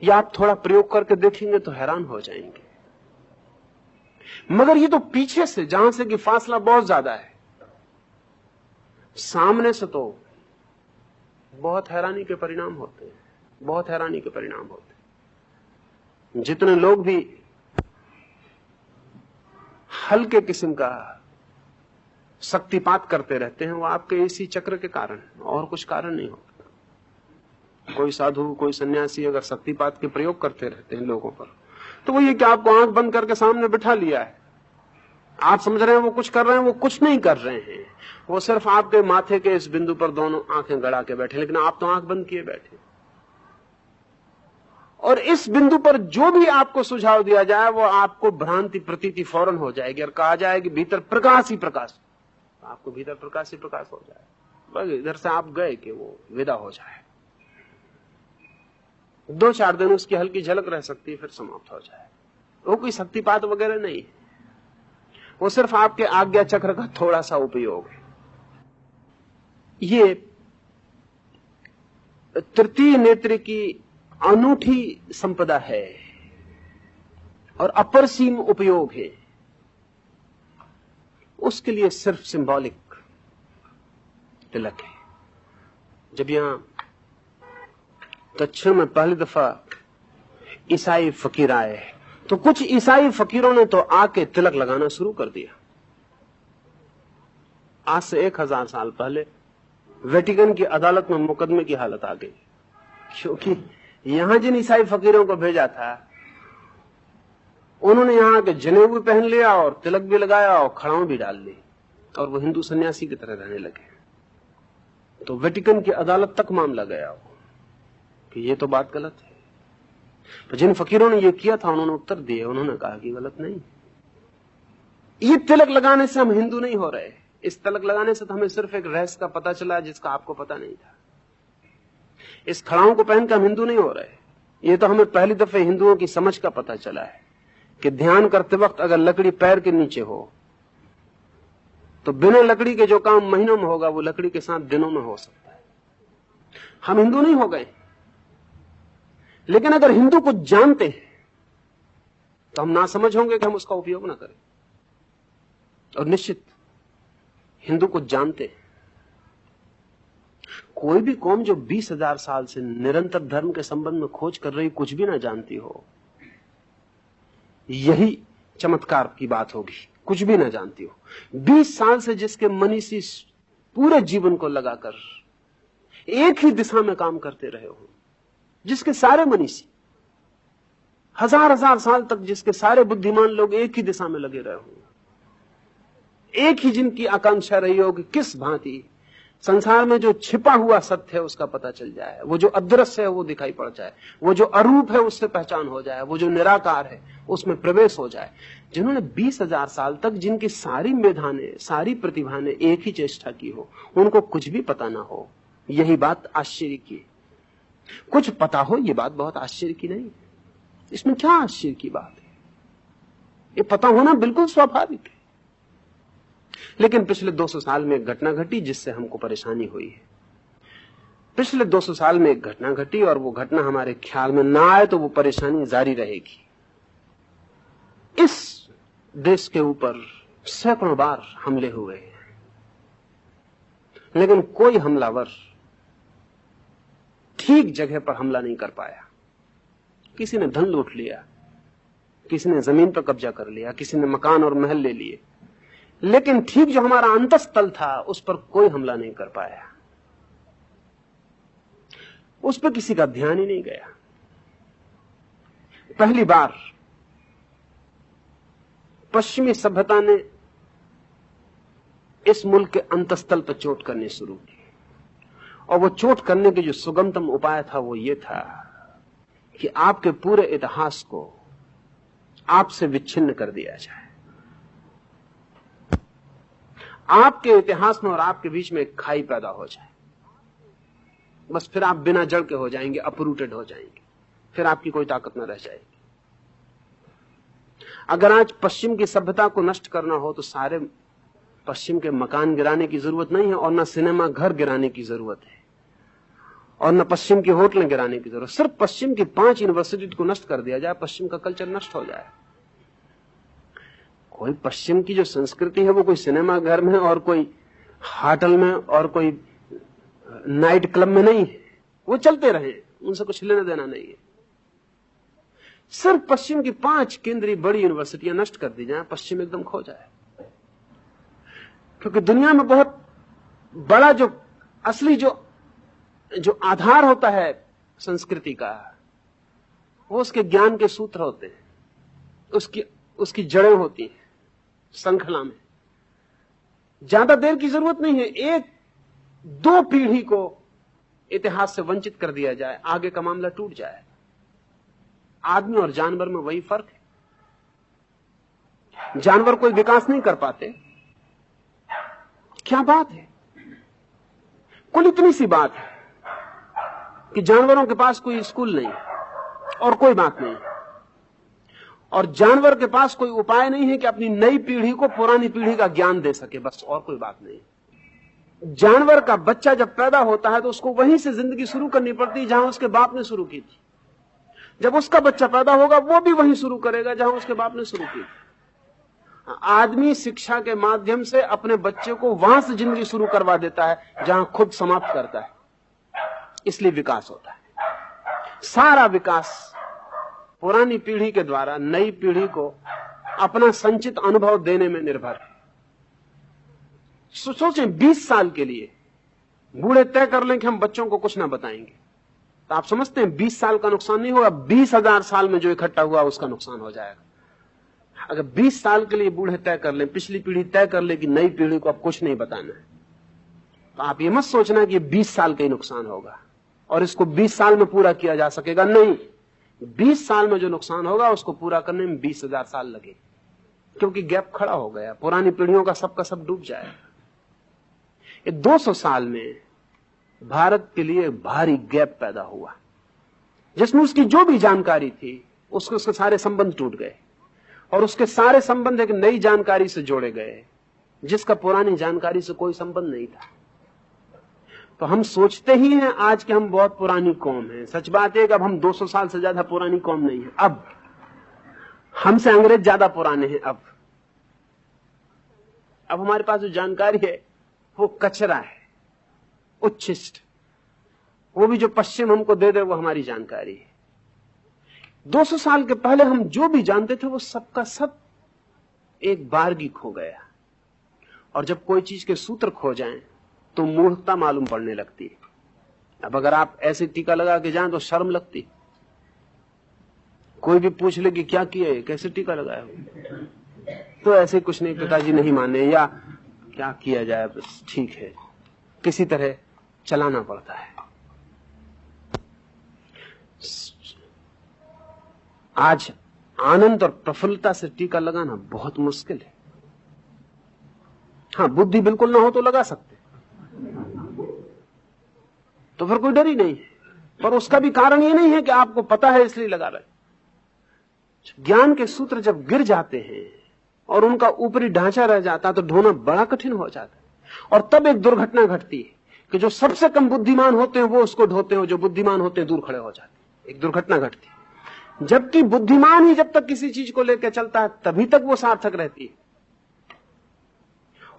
या आप थोड़ा प्रयोग करके देखेंगे तो हैरान हो जाएंगे। मगर ये तो पीछे से, जहां से कि फासला बहुत ज्यादा है, सामने से तो बहुत हैरानी के परिणाम होते हैं, बहुत हैरानी के परिणाम होते हैं। जितने लोग भी हल्के किस्म का शक्तिपात करते रहते हैं, वो आपके इसी चक्र के कारण, और कुछ कारण नहीं होता। कोई साधु, कोई सन्यासी अगर शक्तिपात के प्रयोग करते रहते हैं लोगों पर, तो वो ये कि आपको आंख बंद करके सामने बिठा लिया है, आप समझ रहे हैं वो कुछ कर रहे हैं, वो कुछ नहीं कर रहे हैं, वो सिर्फ आपके माथे के इस बिंदु पर दोनों आंखें गड़ा के बैठे, लेकिन आप तो आंख बंद किए बैठे। और इस बिंदु पर जो भी आपको सुझाव दिया जाए वो आपको भ्रांति प्रतीति फौरन हो जाएगी, और कहा जाए कि भीतर प्रकाश ही प्रकाश, आपको भीतर प्रकाश ही प्रकाश हो जाए, बस इधर से आप गए कि वो विदा हो जाए। 2-4 दिन उसकी हल्की झलक रह सकती है, फिर समाप्त हो जाए। वो कोई शक्तिपात वगैरह नहीं है, वो सिर्फ आपके आज्ञा चक्र का थोड़ा सा उपयोग है। ये तृतीय नेत्र की अनूठी संपदा है और अपरसीम उपयोग है। उसके लिए सिर्फ सिंबॉलिक तिलक है। जब यहां दक्षिण में पहली दफा ईसाई फकीर आए, तो कुछ ईसाई फकीरों ने तो आके तिलक लगाना शुरू कर दिया। आज से 1000 साल पहले वेटिकन की अदालत में मुकदमे की हालत आ गई, क्योंकि यहां जिन ईसाई फकीरों को भेजा था उन्होंने यहां के जनेऊ भी पहन लिया और तिलक भी लगाया और खड़ाऊ भी डाल ली, और वो हिंदू सन्यासी की तरह रहने लगे। तो वेटिकन की अदालत तक मामला गया कि ये तो बात गलत है। तो जिन फकीरों ने ये किया था उन्होंने उत्तर दिए, उन्होंने कहा कि गलत नहीं, ये तिलक लगाने से हम हिंदू नहीं हो रहे, इस तिलक लगाने से तो हमें सिर्फ एक रहस्य का पता चला जिसका आपको पता नहीं था। इस खड़ाओं को पहनकर हम हिंदू नहीं हो रहे, ये तो हमें पहली दफे हिंदुओं की समझ का पता चला है कि ध्यान करते वक्त अगर लकड़ी पैर के नीचे हो तो बिना लकड़ी के जो काम महीनों में होगा वो लकड़ी के साथ दिनों में हो सकता है। हम हिंदू नहीं हो गए, लेकिन अगर हिंदू कुछ जानते हैं तो हम ना समझ होंगे कि हम उसका उपयोग ना करें। और निश्चित हिंदू कुछ जानते हैं। कोई भी कौम जो 20,000 साल से निरंतर धर्म के संबंध में खोज कर रही कुछ भी ना जानती हो, यही चमत्कार की बात होगी। कुछ भी ना जानती हो। 20 साल से जिसके मनीषी पूरे जीवन को लगाकर एक ही दिशा में काम करते रहे हो, जिसके सारे मनीषी 1000 साल तक जिसके सारे बुद्धिमान लोग एक ही दिशा में लगे रहे हो, एक ही जिनकी आकांक्षा रही हो कि किस भांति संसार में जो छिपा हुआ सत्य है उसका पता चल जाए, वो जो अदृश्य है वो दिखाई पड़ जाए, वो जो अरूप है उससे पहचान हो जाए, वो जो निराकार है उसमें प्रवेश हो जाए। जिन्होंने 20,000 साल तक जिनकी सारी मेधा ने, सारी प्रतिभा ने एक ही चेष्टा की हो, उनको कुछ भी पता ना हो, यही बात आश्चर्य की। कुछ पता हो ये बात बहुत आश्चर्य की नहीं, इसमें क्या आश्चर्य की बात है? ये पता होना बिल्कुल स्वाभाविक है। लेकिन पिछले 200 साल में एक घटना घटी जिससे हमको परेशानी हुई है। पिछले 200 साल में एक घटना घटी और वो घटना हमारे ख्याल में ना आए तो वो परेशानी जारी रहेगी। इस देश के ऊपर सैकड़ों बार हमले हुए, लेकिन कोई हमलावर ठीक जगह पर हमला नहीं कर पाया। किसी ने धन लूट लिया, किसी ने जमीन पर कब्जा कर लिया, किसी ने मकान और महल ले लिए, लेकिन ठीक जो हमारा अंतस्थल था उस पर कोई हमला नहीं कर पाया। उस पर किसी का ध्यान ही नहीं गया। पहली बार पश्चिमी सभ्यता ने इस मुल्क के अंतस्थल पर चोट करनी शुरू की, और वो चोट करने के जो सुगमतम उपाय था वो ये था कि आपके पूरे इतिहास को आपसे विच्छिन्न कर दिया जाए। आपके इतिहास में और आपके बीच में एक खाई पैदा हो जाए। बस फिर आप बिना जड़ के हो जाएंगे, अपरूटेड हो जाएंगे, फिर आपकी कोई ताकत न रह जाएगी। अगर आज पश्चिम की सभ्यता को नष्ट करना हो तो सारे पश्चिम के मकान गिराने की जरूरत नहीं है, और न सिनेमा घर गिराने की जरूरत है, और न पश्चिम की होटलें गिराने की जरूरत। सिर्फ पश्चिम की 5 यूनिवर्सिटी को नष्ट कर दिया जाए, पश्चिम का कल्चर नष्ट हो जाए। कोई पश्चिम की जो संस्कृति है वो कोई सिनेमा घर में और कोई होटल में और कोई नाइट क्लब में नहीं है, वो चलते रहे, उनसे कुछ लेना देना नहीं है। सिर्फ पश्चिम की 5 केंद्रीय बड़ी यूनिवर्सिटियां नष्ट कर दी जाए, पश्चिम एकदम खो जाए। क्योंकि दुनिया में बहुत बड़ा जो असली जो आधार होता है संस्कृति का, वो उसके ज्ञान के सूत्र होते हैं, उसकी जड़ें होती हैं श्रृंखला में। ज्यादा देर की जरूरत नहीं है, 1-2 पीढ़ी को इतिहास से वंचित कर दिया जाए, आगे का मामला टूट जाए। आदमी और जानवर में वही फर्क है। जानवर कोई विकास नहीं कर पाते, क्या बात है? कुल इतनी सी बात है कि जानवरों के पास कोई स्कूल नहीं और कोई बात नहीं, और जानवर के पास कोई उपाय नहीं है कि अपनी नई पीढ़ी को पुरानी पीढ़ी का ज्ञान दे सके, बस और कोई बात नहीं। जानवर का बच्चा जब पैदा होता है तो उसको वहीं से जिंदगी शुरू करनी पड़ती है जहां उसके बाप ने शुरू की थी। जब उसका बच्चा पैदा होगा वो भी वहीं शुरू करेगा जहां उसके बाप ने शुरू की थी। आदमी शिक्षा के माध्यम से अपने बच्चे को वहां से जिंदगी शुरू करवा देता है जहां खुद समाप्त करता है, इसलिए विकास होता है। सारा विकास पुरानी पीढ़ी के द्वारा नई पीढ़ी को अपना संचित अनुभव देने में निर्भर है। सोचें 20 साल के लिए बूढ़े तय कर लें कि हम बच्चों को कुछ ना बताएंगे, तो आप समझते हैं 20 साल का नुकसान नहीं होगा, 20,000 साल में जो इकट्ठा हुआ उसका नुकसान हो जाएगा। अगर 20 साल के लिए बूढ़े तय कर लें, पिछली पीढ़ी तय कर ले कि नई पीढ़ी को अब कुछ नहीं बताना है, तो आप ये मत सोचना कि 20 साल का ही नुकसान होगा और इसको 20 साल में पूरा किया जा सकेगा। नहीं, 20 साल में जो नुकसान होगा उसको पूरा करने में 20,000 साल लगे, क्योंकि गैप खड़ा हो गया, पुरानी पीढ़ियों का सब डूब जाएगा। ये 200 साल में भारत के लिए भारी गैप पैदा हुआ, जिसमें उसकी जो भी जानकारी थी उसके सारे संबंध टूट गए, और उसके सारे संबंध एक नई जानकारी से जोड़े गए जिसका पुरानी जानकारी से कोई संबंध नहीं था। तो हम सोचते ही हैं आज कि हम बहुत पुरानी कौम है। सच बात है कि अब हम 200 साल से ज्यादा पुरानी कौम नहीं है। अब हमसे अंग्रेज ज्यादा पुराने हैं। अब हमारे पास जो जानकारी है वो कचरा है, उच्छिष्ट। वो भी जो पश्चिम हमको दे वो हमारी जानकारी है। 200 साल के पहले हम जो भी जानते थे वो सबका सब एक बारगी खो गया, और जब कोई चीज के सूत्र खो जाएं तो मूर्खता मालूम पड़ने लगती है। अब अगर आप ऐसे टीका लगा के जाएं तो शर्म लगती। कोई भी पूछ ले कि क्या किया है, कैसे टीका लगाया हो, तो ऐसे कुछ नहीं, पिताजी नहीं माने, या क्या किया जाए, बस ठीक है, किसी तरह चलाना पड़ता है। आज आनंद और प्रफुल्लता से टीका लगाना बहुत मुश्किल है। हाँ, बुद्धि बिल्कुल ना हो तो लगा सकते, तो फिर कोई डर ही नहीं है। पर उसका भी कारण ये नहीं है कि आपको पता है इसलिए लगा रहे। ज्ञान के सूत्र जब गिर जाते हैं और उनका ऊपरी ढांचा रह जाता है तो ढोना बड़ा कठिन हो जाता है, और तब एक दुर्घटना घटती है कि जो सबसे कम बुद्धिमान होते हैं वो उसको ढोते हैं, जो बुद्धिमान होते हैं दूर खड़े हो जाते हैं। एक दुर्घटना घटती है। जबकि बुद्धिमान ही जब तक किसी चीज को लेकर चलता है तभी तक वो सार्थक रहती है।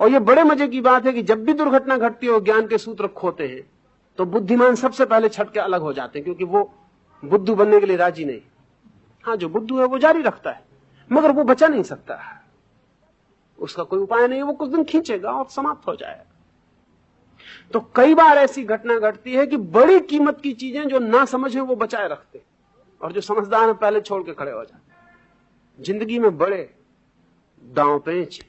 और ये बड़े मजे की बात है कि जब भी दुर्घटना घटती है और ज्ञान के सूत्र खोते हैं तो बुद्धिमान सबसे पहले छट के अलग हो जाते हैं, क्योंकि वो बुद्धू बनने के लिए राजी नहीं। हाँ, जो बुद्धू है वो जारी रखता है, मगर वो बचा नहीं सकता, उसका कोई उपाय नहीं है, वो कुछ दिन खींचेगा और समाप्त हो जाएगा। तो कई बार ऐसी घटना घटती है कि बड़ी कीमत की चीजें जो ना समझे वो बचाए रखते, और जो समझदार है पहले छोड़ के खड़े हो जाते। जिंदगी में बड़े दांव पेंच।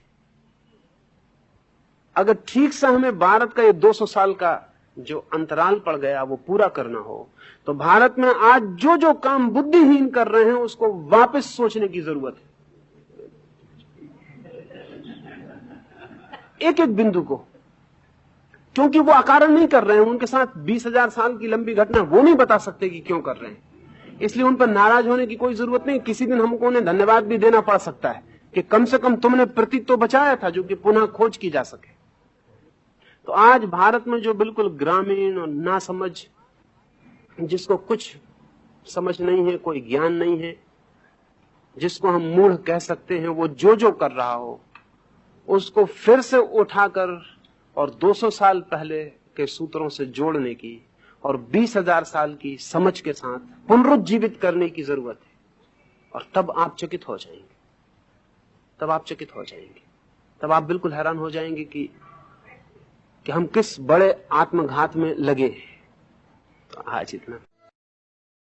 अगर ठीक से हमें भारत का ये 200 साल का जो अंतराल पड़ गया वो पूरा करना हो, तो भारत में आज जो जो काम बुद्धिहीन कर रहे हैं उसको वापस सोचने की जरूरत है। एक एक बिंदु को क्योंकि वो अकारण नहीं कर रहे हैं, उनके साथ 20,000 साल की लंबी घटना, वो नहीं बता सकते कि क्यों कर रहे हैं। इसलिए उन पर नाराज होने की कोई जरूरत नहीं। किसी दिन हमको उन्हें धन्यवाद भी देना पड़ सकता है कि कम से कम तुमने प्रतीक तो बचाया था जो कि पुनः खोज की जा सके। तो आज भारत में जो बिल्कुल ग्रामीण और नासमझ, जिसको कुछ समझ नहीं है, कोई ज्ञान नहीं है, जिसको हम मूढ़ कह सकते हैं, वो जो जो कर रहा हो उसको फिर से उठाकर और 200 साल पहले के सूत्रों से जोड़ने की और 20,000 साल की समझ के साथ पुनरुज्जीवित करने की जरूरत है। और तब आप चकित हो जाएंगे, तब आप चकित हो जाएंगे, तब आप बिल्कुल हैरान हो जाएंगे कि हम किस बड़े आत्मघात में लगे हैं। तो आज इतना।